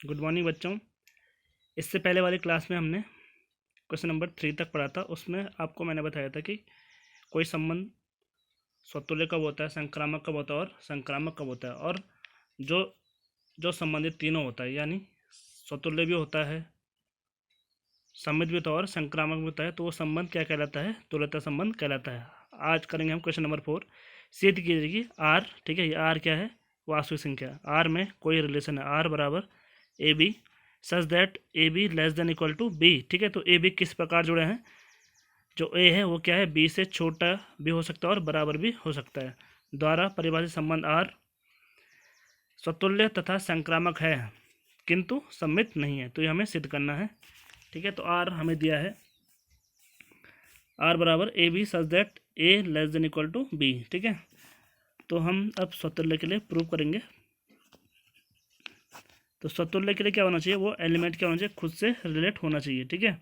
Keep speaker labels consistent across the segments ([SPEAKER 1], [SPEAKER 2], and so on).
[SPEAKER 1] Good morning बच्चों। इससे पहले वाली क्लास में हमने क्वेश्चन नंबर 3 तक पढ़ा था। उसमें आपको मैंने बताया था कि कोई संबंध स्वतुल्य कब होता है, संक्रामक कब होता है और संक्रामक कब होता है। और जो जो संबंधित तीनों होता है, यानी स्वतुल्य भी होता है, सममित भी होता है और संक्रामक भी होता है, तो वो संबंध क्या कहलाता है? तुल्यता संबंध कहलाता है। आज करेंगे हम क्वेश्चन नंबर 4। सिद्ध कीजिए कि आर, ठीक है, ये आर क्या है? वास्तविक संख्या। आर में कोई रिलेशन है, आर बराबर A B such that A B less than equal to B. ठीक है, तो ए बी किस प्रकार जुड़े हैं? जो ए है वो क्या है? बी से छोटा भी हो सकता है और बराबर भी हो सकता है। द्वारा परिभाषित संबंध आर स्वतुल्य तथा संक्रामक है किंतु सम्मित नहीं है। तो ये हमें सिद्ध करना है। ठीक है, तो आर हमें दिया है, आर बराबर A B such that A less than equal to B. ठीक है, तो हम अब स्वतुल्य के लिए प्रूव करेंगे। तो स्वतुल्य के लिए क्या होना चाहिए? वो एलिमेंट क्या होना चाहिए? खुद से रिलेट होना चाहिए। ठीक है,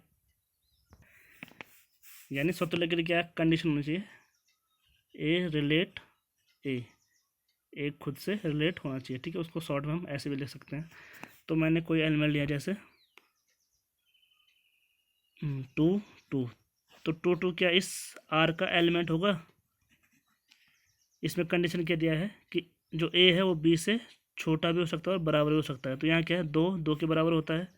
[SPEAKER 1] यानी स्वतुल्य के लिए क्या कंडीशन होनी चाहिए? ए रिलेट ए खुद से रिलेट होना चाहिए। ठीक है, उसको शॉर्ट में हम ऐसे भी लिख सकते हैं। तो मैंने कोई एलिमेंट लिया जैसे 2 2, तो 2 2 क्या इस आर का एलिमेंट होगा? इसमें कंडीशन क्या दिया है कि जो ए है वो बी से छोटा भी हो सकता है और बराबर भी हो सकता है। तो यहाँ क्या है? 2 2 के बराबर होता है,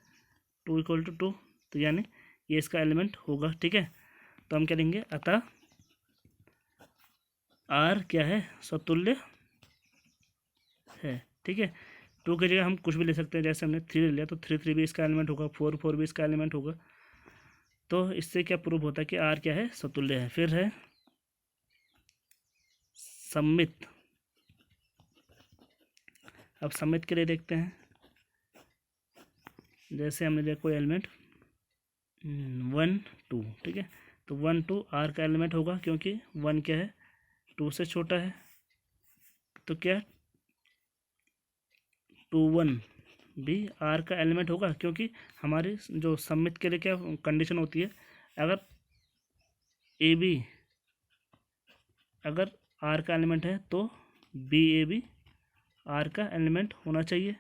[SPEAKER 1] 2 इक्वल टू 2, तो यानी ये इसका एलिमेंट होगा। ठीक है, तो हम क्या लेंगे? अतः आर क्या है? स्वतुल्य है। ठीक है, 2 की जगह हम कुछ भी ले सकते हैं, जैसे हमने 3 ले लिया तो 3 3 भी इसका एलिमेंट होगा, 4 4 भी इसका एलिमेंट होगा। तो इससे क्या प्रूव होता है कि आर क्या है? स्वतुल्य है। फिर है सम्मित। अब सम्मित के लिए देखते हैं, जैसे हमने लिया कोई एलिमेंट 1 2। ठीक है, तो 1 2 आर का एलिमेंट होगा, क्योंकि 1 क्या है? 2 से छोटा है। तो क्या 2 1 भी आर का एलिमेंट होगा, क्योंकि हमारी जो सम्मित के लिए क्या कंडीशन होती है? अगर ए बी अगर आर का एलिमेंट है तो बी ए बी आर का एलिमेंट होना चाहिए।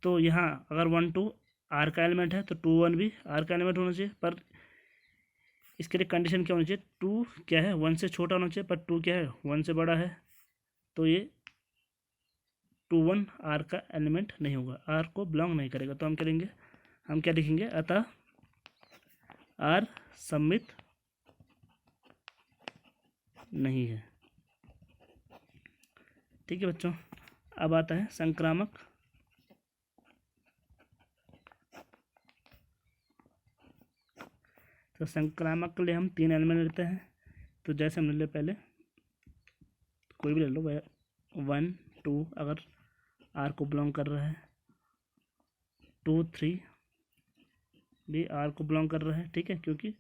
[SPEAKER 1] तो यहाँ अगर 1 2 आर का एलिमेंट है तो 2 1 भी आर का एलिमेंट होना चाहिए। पर इसके लिए कंडीशन क्या होनी चाहिए? 2 क्या है? 1 से छोटा होना चाहिए, पर 2 क्या है? 1 से बड़ा है। तो ये 2 1 आर का एलिमेंट नहीं होगा, आर को बिलोंग नहीं करेगा। तो हम करेंगे, हम क्या लिखेंगे? अतः आर सम्मित नहीं है। ठीक है बच्चों, अब आता है संक्रामक। तो संक्रामक के लिए हम 3 एलिमेंट लेते हैं। तो जैसे हमने ले पहले कोई भी ले लो, 1 2 अगर आर को बिलोंग कर रहा है, 2 3 भी आर को बिलोंग कर रहा है। ठीक है, क्योंकि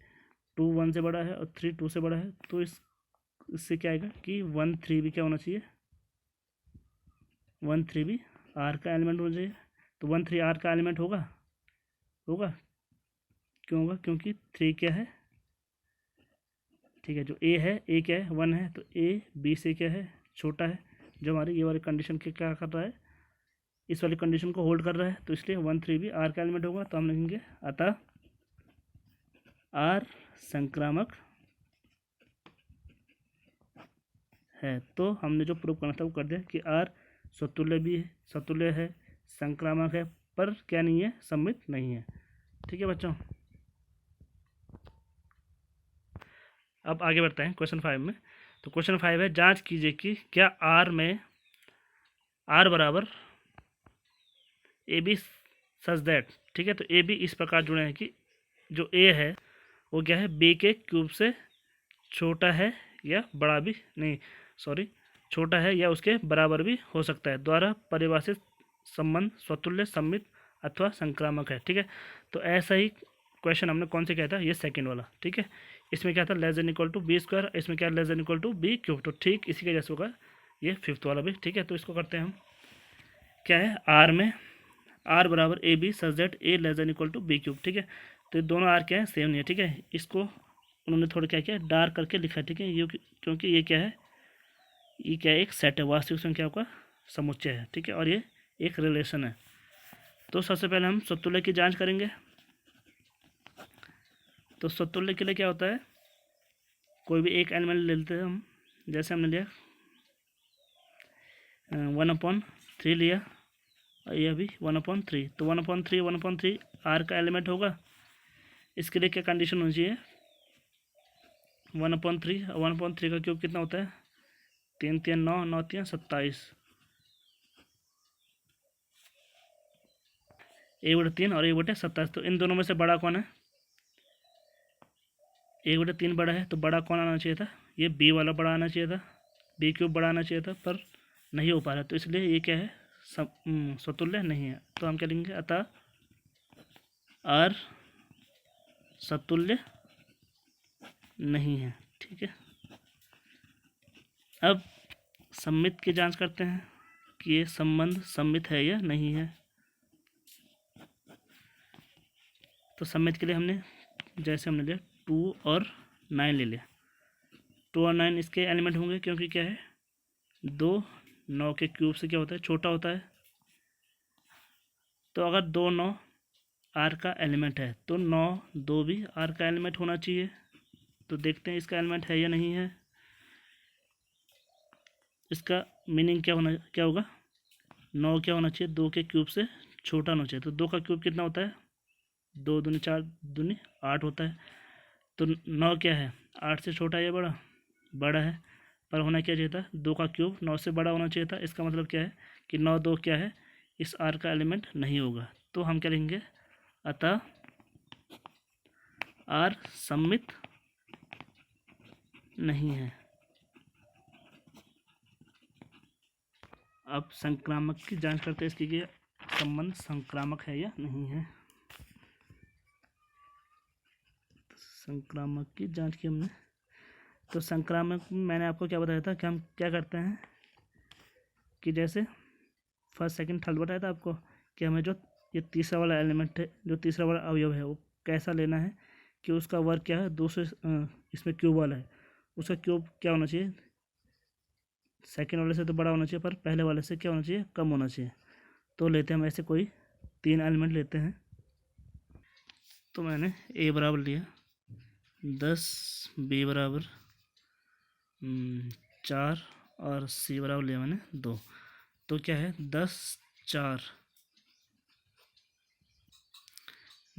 [SPEAKER 1] 2 1 से बड़ा है और 3 2 से बड़ा है। तो इससे क्या आएगा कि 1 3 भी क्या होना चाहिए? 1 3 भी आर का एलिमेंट होना चाहिए। तो 1 3 आर का एलिमेंट होगा? होगा। क्यों होगा? क्योंकि 3 क्या है? ठीक है, जो ए है, ए क्या है? 1 है, तो ए बी से क्या है? छोटा है। जो हमारी ये वाली कंडीशन के क्या कर रहा है? इस वाली कंडीशन को होल्ड कर रहा है। तो इसलिए 1 3 भी आर का एलिमेंट होगा। तो हम लिखेंगे अतः आर संक्रामक है। तो हमने जो प्रूव करना था वो कर दिया कि आर स्वतुल्य भी है, स्वतुल्य है, संक्रामक है, पर क्या नहीं है? सम्मित नहीं है। ठीक है बच्चों, अब आगे बढ़ते हैं क्वेश्चन 5 में। तो क्वेश्चन 5 है, जांच कीजिए कि क्या आर में आर बराबर ए बी सच दैट। ठीक है, तो ए बी इस प्रकार जुड़े हैं कि जो ए है वो क्या है? बी के क्यूब से छोटा है या बड़ा भी नहीं, सॉरी, छोटा है या उसके बराबर भी हो सकता है। द्वारा परिभाषित संबंध स्वतुल्य, सम्मित अथवा संक्रामक है। ठीक है, तो ऐसा ही क्वेश्चन हमने कौन से किया था? ये सेकंड वाला। ठीक है, इसमें क्या था? Less than equal to B square, इसमें क्या? Less than equal to B cube. तो ठीक इसी के जैसे होगा ये 5th वाला भी। ठीक है, तो इसको करते हैं हम, क्या है? आर में आर बराबर A B such that A less than equal to B cube. ठीक है, तो ये दोनों आर क्या है? सेम नहीं है। ठीक है, इसको उन्होंने थोड़ा क्या किया? डार्क करके लिखा है। ठीक है, ये क्योंकि ये क्या है? ये क्या है? एक सेट है, वास्तविक संख्याओं का समुच्चय है। ठीक है, और ये एक रिलेशन है। तो सबसे पहले हम समतुल्य की जांच करेंगे। तो समतुल्य के लिए क्या होता है, कोई भी एक एलिमेंट ले लेते हैं हम, जैसे हमने लिया 1/3 लिया, और यह भी 1/3। तो 1/3 आर का एलिमेंट होगा। इसके लिए क्या कंडीशन होनी चाहिए, 1/3 का क्यूब कितना होता है, 3 3 9 9 3 27, 1/3 और 1/27। तो इन दोनों में से बड़ा कौन है, 1/3 बड़ा है, तो बड़ा कौन आना चाहिए था, ये बी वाला बड़ा आना चाहिए था, बी क्यूब बड़ा आना चाहिए था, पर नहीं हो पा रहा। तो इसलिए ये क्या है, समतुल्य नहीं है। तो हम क्या लिखेंगे, अतः आर समतुल्य नहीं है। ठीक है, अब सममित की जांच करते हैं कि ये संबंध सममित है या नहीं है। तो सममित के लिए हमने जैसे हमने लिया 2 और 9 ले लिया। 2 और 9 इसके एलिमेंट होंगे, क्योंकि क्या है, 2 9 के क्यूब से क्या होता है, छोटा होता है। तो अगर 2 9 आर का एलिमेंट है, तो 9 2 भी आर का एलिमेंट होना चाहिए। तो देखते हैं इसका एलिमेंट है या नहीं है। इसका मीनिंग क्या होगा, 9 क्या होना चाहिए, 2 के क्यूब से छोटा होना चाहिए। तो 2 का क्यूब कितना होता है, 2 दूनी 4 दूनी 8 होता है। तो 9 क्या है, 8 से छोटा या बड़ा, बड़ा है, पर होना क्या चाहिए था, 2 का क्यूब 9 से बड़ा होना चाहिए था। इसका मतलब क्या है कि 9 2 क्या है, इस आर का एलिमेंट नहीं होगा। तो हम क्या लेंगे, अतः आर सममित नहीं है। अब संक्रामक की जांच करते हैं, इसकी कि संबंध संक्रामक है या नहीं है। संक्रामक की जांच की हमने। तो संक्रामक में मैंने आपको क्या बताया था कि हम क्या करते हैं कि जैसे फर्स्ट सेकंड थर्ड बताया था आपको कि हमें जो ये तीसरा वाला एलिमेंट है, जो तीसरा वाला अवयव है, वो कैसा लेना है कि उसका वर्ग क्या है, दूसरे इसमें क्यूब वाला है, उसका क्यूब क्या होना चाहिए, सेकंड वाले से तो बड़ा होना चाहिए, पर पहले वाले से क्या होना चाहिए, कम होना चाहिए। तो लेते हैं हम ऐसे कोई 3 एलिमेंट लेते हैं। तो मैंने ए बराबर लिया 10, बी बराबर 4 और सी बराबर लिया मैंने 2। तो क्या है, 10 4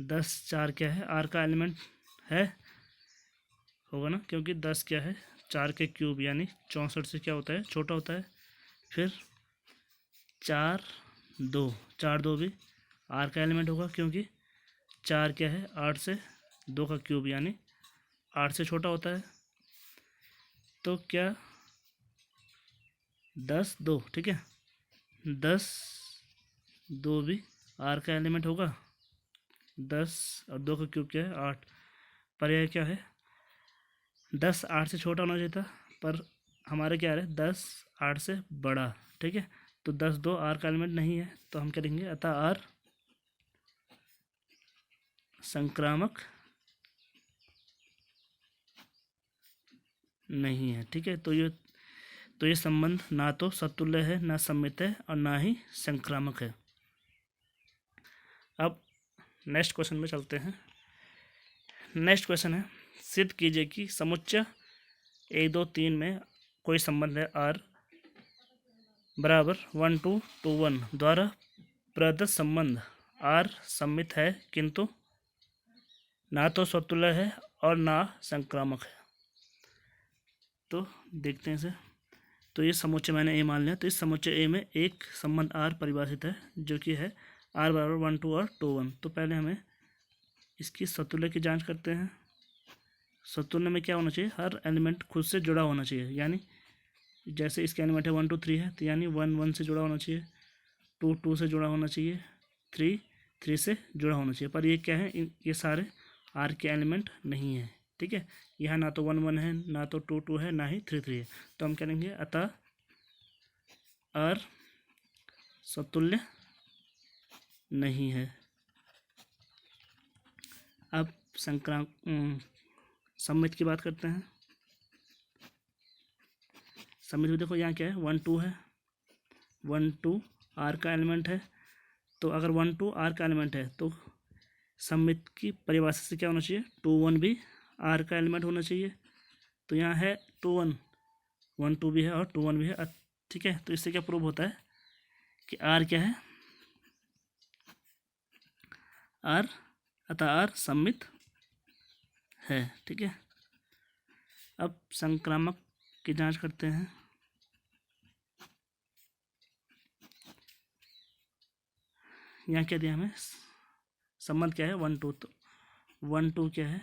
[SPEAKER 1] 10 4 क्या है, आर का एलिमेंट है, होगा ना, क्योंकि 10 क्या है, 4 के क्यूब यानी 64 से क्या होता है, छोटा होता है। फिर 4 2 4 2 भी आर का एलिमेंट होगा, क्योंकि 4 क्या है, 8 से 2 का क्यूब यानी 8 से छोटा होता है। तो क्या 10 2, ठीक है, 10 2 भी आर का एलिमेंट होगा। 10 और 2 का क्यूब क्या है, 8, पर यह क्या है, 10 8 से छोटा होना चाहिए था, पर हमारे क्या है, 10 8 से बड़ा। ठीक है, तो 10 2 आर का एलिमेंट नहीं है। तो हम क्या लिखेंगे, अतः आर संक्रामक नहीं है। ठीक है, तो ये संबंध ना तो समतुल्य है, ना सममित है, और ना ही संक्रामक है। अब नेक्स्ट क्वेश्चन में चलते हैं। नेक्स्ट क्वेश्चन है, सिद्ध कीजिए कि समुच्चय 1 2 3 में कोई संबंध है आर बराबर 1 2 2 1 द्वारा प्रदत्त संबंध आर सममित है, किंतु ना तो समतुल्य है और ना संक्रामक है। तो देखते हैं इसे। तो ये समुच्चय मैंने ए मान लिया। तो इस समुच्चय ए में एक संबंध आर परिभाषित है, जो कि है आर बराबर 1 2 और 2 1। तो पहले हमें इसकी समतुल्य की जांच करते हैं। समतुल्य में क्या होना चाहिए, हर एलिमेंट खुद से जुड़ा होना चाहिए, यानी जैसे इसके एलिमेंट है 1 2 3 है, तो यानी 1 1 से जुड़ा होना चाहिए, 2 2 से जुड़ा होना चाहिए, 3 3 से जुड़ा होना चाहिए। पर ये क्या है, ये सारे आर के एलिमेंट नहीं है। ठीक है, यहाँ ना तो 1 1 है, ना तो 2 2 है, ना ही 3 3 है। तो हम कहेंगे अतः आर समतुल्य नहीं है। अब सममित की बात करते हैं। सममित में देखो यहाँ क्या है, 1 2 है, 1 2 आर का एलिमेंट है, तो अगर 1 2 आर का एलिमेंट है तो सममित की परिभाषा से क्या होना चाहिए, 2 1 भी आर का एलिमेंट होना चाहिए। तो यहाँ है 2 1, 1 2 भी है और 2 1 भी है। ठीक है, तो इससे क्या प्रूव होता है कि आर क्या है, आर, अतः आर सममित है। ठीक है, अब संक्रामक की जांच करते हैं। यहाँ क्या दिया हमें, संबंध क्या है 1 2, तो 1 2 क्या है,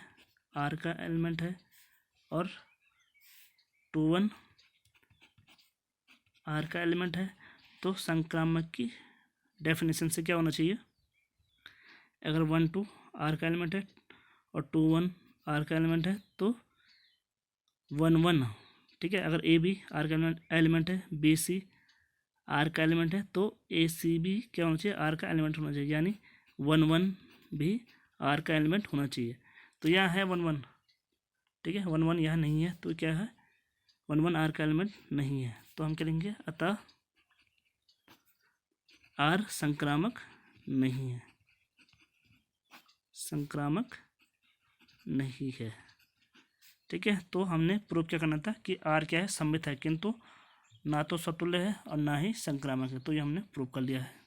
[SPEAKER 1] आर का एलिमेंट है और 2 1 आर का एलिमेंट है। तो संक्रामक की डेफिनेशन से क्या होना चाहिए, अगर 1 2 आर का एलिमेंट है और 2 1 आर का एलिमेंट है तो 1 1, ठीक है, अगर ए बी आर का एलिमेंट है, बी सी आर का एलिमेंट है, तो ए सी भी क्या होना चाहिए, आर का एलिमेंट होना चाहिए, यानी 1 1 भी आर का एलिमेंट होना चाहिए। तो यहाँ है 1 1, ठीक है, 1 1 यहाँ नहीं है, तो क्या है 1 1 आर का एलिमेंट नहीं है। तो हम क्या लिखेंगे, अतः आर संक्रामक नहीं है, संक्रामक नहीं है। ठीक है, तो हमने प्रूव क्या करना था कि आर क्या है, सममित है, किंतु ना तो समतुल्य है और ना ही संक्रामक है। तो ये हमने प्रूव कर लिया है।